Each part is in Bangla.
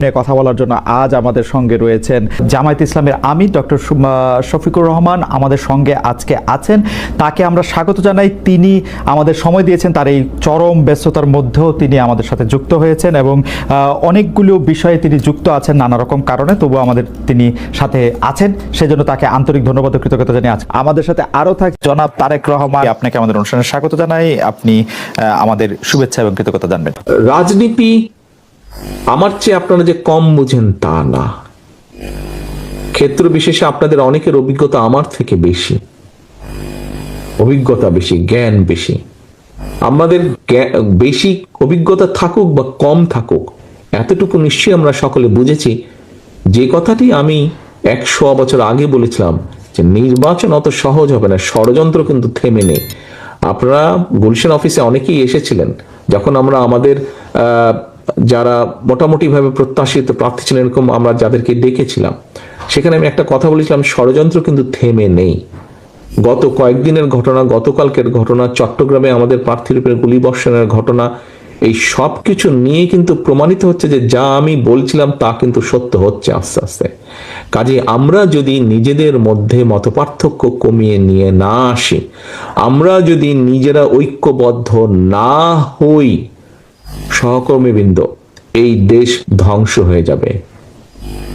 নিয়ে কথা বলার জন্য আজ আমাদের সঙ্গে রয়েছেন জামায়াতে ইসলামের আমির ডক্টর শফিকুর রহমান আমাদের সঙ্গে আজকে আছেন। তাকে আমরা স্বাগত জানাই। তিনি আমাদের সময় দিয়েছেন, তার এই চরম ব্যস্ততার মধ্যেও তিনি আমাদের সাথে যুক্ত হয়েছেন এবং অনেকগুলো বিষয়ে তিনি যুক্ত আছেন নানা রকম কারণে, তবুও আমাদের তিনি সাথে আছেন, সেজন্য তাকে আন্তরিক ধন্যবাদ ও কৃতজ্ঞতা জানিয়ে আছেন। আমাদের সাথে আরও থাক জনাব তারেক রহমান, আপনাকে আমাদের অনুষ্ঠানে স্বাগত জানাই। আপনি আমাদের শুভেচ্ছা এবং কৃতজ্ঞতা জানবেন। রাজনীতি আমার চেয়ে আপনারা যে কম বুঝেন তা না, ক্ষেত্র বিশেষে আপনাদের অনেকের অভিজ্ঞতা আমার থেকে বেশি, অভিজ্ঞতা বেশি, জ্ঞান বেশি। আমাদের বেশি অভিজ্ঞতা থাকুক বা কম থাকুক, এতটুকু নিশ্চয়ই আমরা সকলে বুঝেছি যে কথাটি আমি 100 বছর আগে বলেছিলাম যে নির্বাচন অত সহজ হবে না, ষড়যন্ত্র কিন্তু থেমে নেই। আপনারা গুলশান অফিসে অনেকেই এসেছিলেন যখন আমরা আমাদের যারা মোটামুটি ভাবে প্রত্যাশিত প্রার্থী ছিলেন এরকম আমরা যাদেরকে ডেকেছিলাম, সেখানে আমি একটা কথা বলেছিলাম, ষড়যন্ত্র কিন্তু থেমে নেই। গত কয়েকদিনের ঘটনা, গতকালকের ঘটনা, চট্টগ্রামে আমাদের প্রার্থীর উপরে গুলিবর্ষণের ঘটনা, এই সব কিছু নিয়ে কিন্তু প্রমাণিত হচ্ছে যে যা আমি বলছিলাম তা কিন্তু সত্য হচ্ছে আস্তে আস্তে। কাজে আমরা যদি নিজেদের মধ্যে মতপার্থক্য কমিয়ে নিয়ে না আসি, আমরা যদি নিজেরা ঐক্যবদ্ধ না হই, সহকর্মীবৃন্দ, এই দেশ ধ্বংস হয়ে যাবে।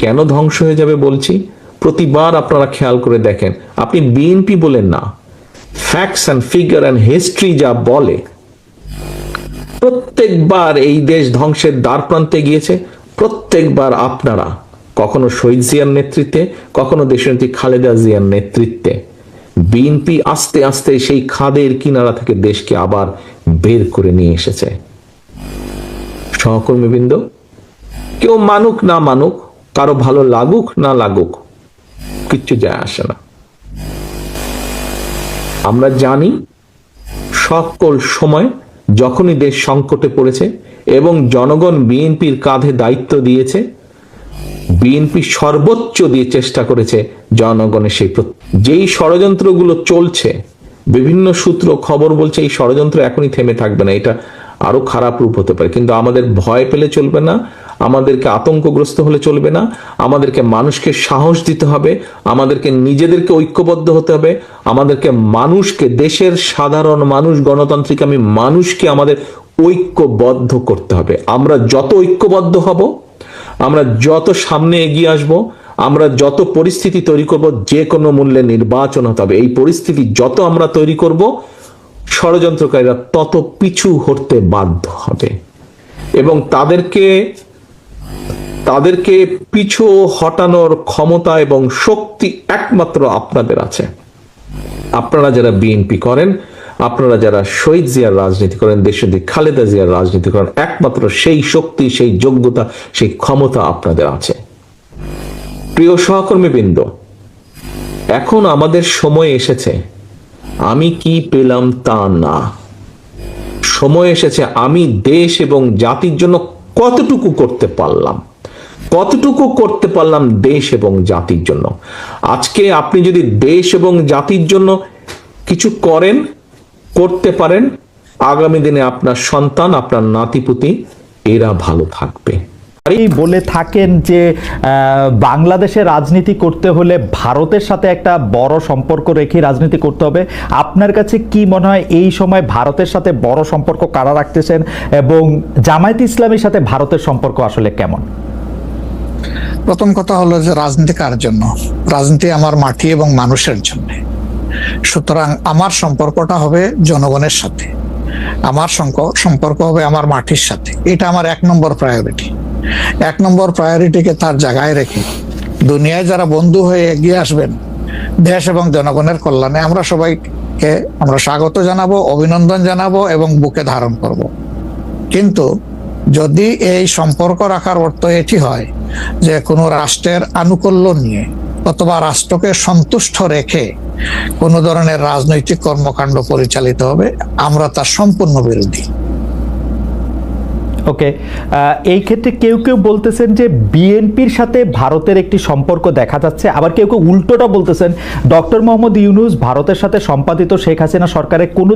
কেন ধ্বংস হয়ে যাবে বলছি? প্রতিবার আপনারা খেয়াল করে দেখেন, আপনি বিএনপি বলেন না, facts and figure and history যা বলে, প্রত্যেকবার এই দেশ ধ্বংসের দ্বার প্রান্তে গিয়েছে। প্রত্যেকবার আপনারা কখনো শহীদ জিয়ার নেতৃত্বে, কখনো দেশনেত্রী খালেদা জিয়ার নেতৃত্বে বিএনপি আস্তে আস্তে সেই খাদের কিনারা থেকে দেশকে আবার বের করে নিয়ে এসেছে। সহকর্মীবৃন্দ, কেউ মানুক না মানুক, কারো ভালো লাগুক না লাগুক, কিচ্ছু যায় আসে না। আমরা জানি সকল সময় যখনই দেশ সংকটে পড়েছে এবং জনগণ বিএনপির কাঁধে দায়িত্ব দিয়েছে, বিএনপি সর্বোচ্চ দিয়ে চেষ্টা করেছে জনগণের সেই যেই ষড়যন্ত্রগুলো চলছে, বিভিন্ন সূত্র খবর বলছে এই ষড়যন্ত্র এখনই থেমে থাকবে না, এটা আরো খারাপ রূপ হতে পারে। কিন্তু আমাদের ভয় পেলে চলবে না, আমাদেরকে আতঙ্কগ্রস্ত হলে চলবে না, আমাদেরকে মানুষকে সাহস দিতে হবে, আমাদেরকে নিজেদেরকে ঐক্যবদ্ধ হতে হবে, আমাদেরকে মানুষকে, দেশের সাধারণ মানুষ, গণতান্ত্রিক আমি মানুষকে আমাদের ঐক্যবদ্ধ করতে হবে। আমরা যত ঐক্যবদ্ধ হব, আমরা যত সামনে এগিয়ে আসব, আমরা যত পরিস্থিতি তৈরি করব, যে কোনো মূল্যে নির্বাচন হতে হবে। এই পরিস্থিতি যত আমরা তৈরি করব, ষড়যন্ত্রকারীরা তত পিছু হটতে বাধ্য হবে এবং তাদেরকে পিছু হটানোর ক্ষমতা এবং শক্তি একমাত্র আপনাদের আছে। আপনারা যারা বিএনপি করেন, আপনারা যারা শহীদ জিয়ার রাজনীতি করেন, দেশনেত্রী খালেদা জিয়ার রাজনীতি করেন, একমাত্র সেই শক্তি, সেই যোগ্যতা, সেই ক্ষমতা আপনাদের আছে। প্রিয় সহকর্মীবৃন্দ, এখন আমাদের সময় এসেছে আমি কি পেলাম তা না, সময় এসেছে আমি দেশ এবং জাতির জন্য কতটুকু করতে পারলাম দেশ এবং জাতির জন্য। আজকে আপনি যদি দেশ এবং জাতির জন্য কিছু করতে পারেন, আগামী দিনে আপনার সন্তান, আপনার নাতিপুতি এরা ভালো থাকবে। বলে থাকেন যে বাংলাদেশে রাজনীতি করতে হলে ভারতের সাথে একটা বড় সম্পর্ক রেখে রাজনীতি করতে হবে। আপনার কাছে কি মনে হয় এই সময় ভারতের সাথে বড় সম্পর্ক কারা রাখতেছেন এবং জামায়াতে ইসলামের সাথে ভারতের সম্পর্ক আসলে কেমন? প্রথম কথা হলো যে রাজনীতি কার জন্য? রাজনীতি আমার মাটি এবং মানুষের জন্য। সুতরাং আমার সম্পর্কটা হবে জনগণের সাথে, আমার সম্পর্ক হবে আমার মাটির সাথে। এটা আমার 1 নম্বর প্রায়োরিটি। 1 নম্বর প্রায়োরিটিকে তার জায়গায় রেখে দুনিয়ায় যারা বন্ধু হয়ে এগিয়ে আসবেন দেশ এবং জনগণের কল্যাণে, আমরা সবাইকে স্বাগত জানাবো, অভিনন্দন জানাবো এবং বুকে ধারণ করব। কিন্তু যদি এই সম্পর্ক রাখার অর্থ এটি হয় যে কোনো রাষ্ট্রের আনুকূল্য নিয়ে অথবা রাষ্ট্রকে সন্তুষ্ট রেখে কোনো ধরনের রাজনৈতিক কর্মকাণ্ড পরিচালিত হবে, আমরা তার সম্পূর্ণ বিরোধী। ওকে, এই ক্ষেত্রে কেউ কেউ বলতেছেন যে বিএনপির সাথে ভারতের একটি সম্পর্ক দেখা যাচ্ছে, আবার কেউ কেউ উল্টোটা বলতেছেন ডক্টর মোহাম্মদ ইউনূস ভারতের সাথে সম্পাদিত শেখ হাসিনা সরকারের কোনো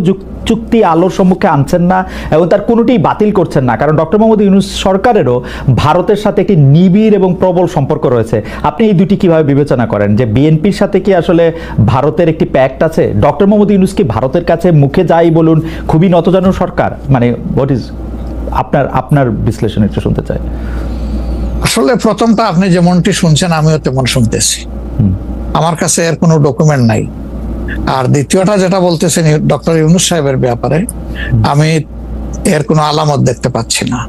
চুক্তি আলোর সম্মুখে আনছেন না এবং তার কোনোটিই বাতিল করছেন না, কারণ ডক্টর মোহাম্মদ ইউনূস সরকারেরও ভারতের সাথে একটি নিবিড় এবং প্রবল সম্পর্ক রয়েছে। আপনি এই দুটি কিভাবে বিবেচনা করেন, যে বিএনপির সাথে কি আসলে ভারতের একটি প্যাক্ট আছে? ডক্টর মোহাম্মদ ইউনূস কি ভারতের কাছে মুখে যাই বলুন খুবই নতজানু সরকার? মানে হোয়াট ইজ আপনার বিশ্লেষণ একটু শুনতে চাই। আসলে প্রথমটা আপনি যেমনটি শুনছেন আমিও তেমন শুনতেছি, আমার কাছে এর কোনো ডকুমেন্ট নাই। আর দ্বিতীয়টা যেটা বলতেছেন ডক্টর ইউনূস সাহেবের ব্যাপারে, আমি এর কোনো আলামত দেখতে পাচ্ছি না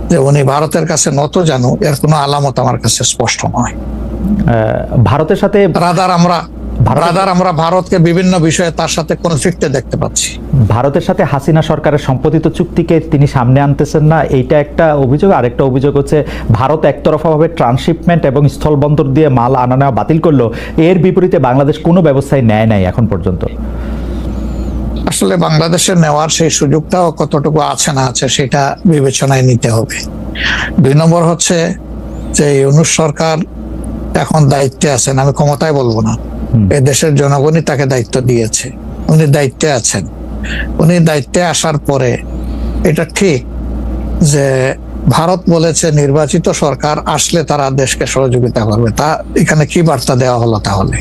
যে উনি ভারতের কাছে নত জানু, এর কোনো আলামত আমার কাছে স্পষ্ট নয়। ভারতের সাথে রাদার আমরা ভারতকে বিভিন্ন বিষয়ে তার সাথে কনফ্লিক্টে দেখতে পাচ্ছি। ভারতের সাথে হাসিনা সরকারের সম্পাদিত চুক্তিকে তিনি সামনে আনতেছেন না, এইটা একটা অভিযোগ। আরেকটা অভিযোগ হচ্ছে ভারত একতরফাভাবে ট্রান্সশিপমেন্ট এবং স্থলবন্দর দিয়ে মাল আনা নেওয়া বাতিল করলো, এর বিপরীতে বাংলাদেশ কোনো ব্যবস্থায় নেয় নাই এখন পর্যন্ত। আসলে বাংলাদেশের নেওয়ার সেই সুযোগটাও কতটুকু আছে না আছে সেটা বিবেচনায় নিতে হবে। 2 নম্বর হচ্ছে যে ইউনূস সরকার এখন দায়িত্বে আছেন, আমি ক্ষমতায় বলবো না, এই দেশের জনগণই তাকে দায়িত্ব দিয়েছে, উনি দায়িত্বে আছেন। উনি দায়িত্বে আসার পরে এটা ঠিক যে ভারত বলেছে নির্বাচিত সরকার আসলে তারা দেশকে সহযোগিতা করবে, তা এখানে কি বার্তা দেওয়া হলো তাহলে?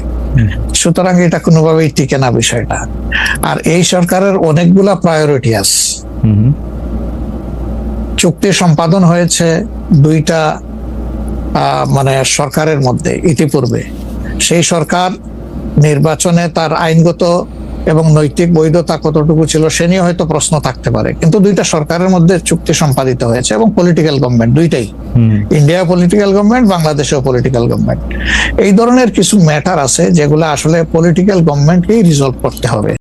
সুতরাং এটা কোনোভাবেই টিকে না বিষয়টা। আর এই সরকারের অনেকগুলা প্রায়োরিটি আছে। চুক্তি সম্পাদন হয়েছে 2টা মানে সরকারের মধ্যে ইতিপূর্বে। সেই সরকার নির্বাচনে তার আইনগত এবং নৈতিক বৈধতা কতটুকু ছিল সে নিয়ে হয়তো প্রশ্ন থাকতে পারে, কিন্তু 2টা সরকারের মধ্যে চুক্তি সম্পাদিত হয়েছে এবং পলিটিক্যাল গভর্নমেন্ট দুইটাই, ইন্ডিয়া পলিটিক্যাল গভর্নমেন্ট, বাংলাদেশেও পলিটিক্যাল গভর্নমেন্ট। এই ধরনের কিছু ম্যাটার আছে যেগুলো আসলে পলিটিক্যাল গভর্নমেন্টকেই রিজলভ করতে হবে।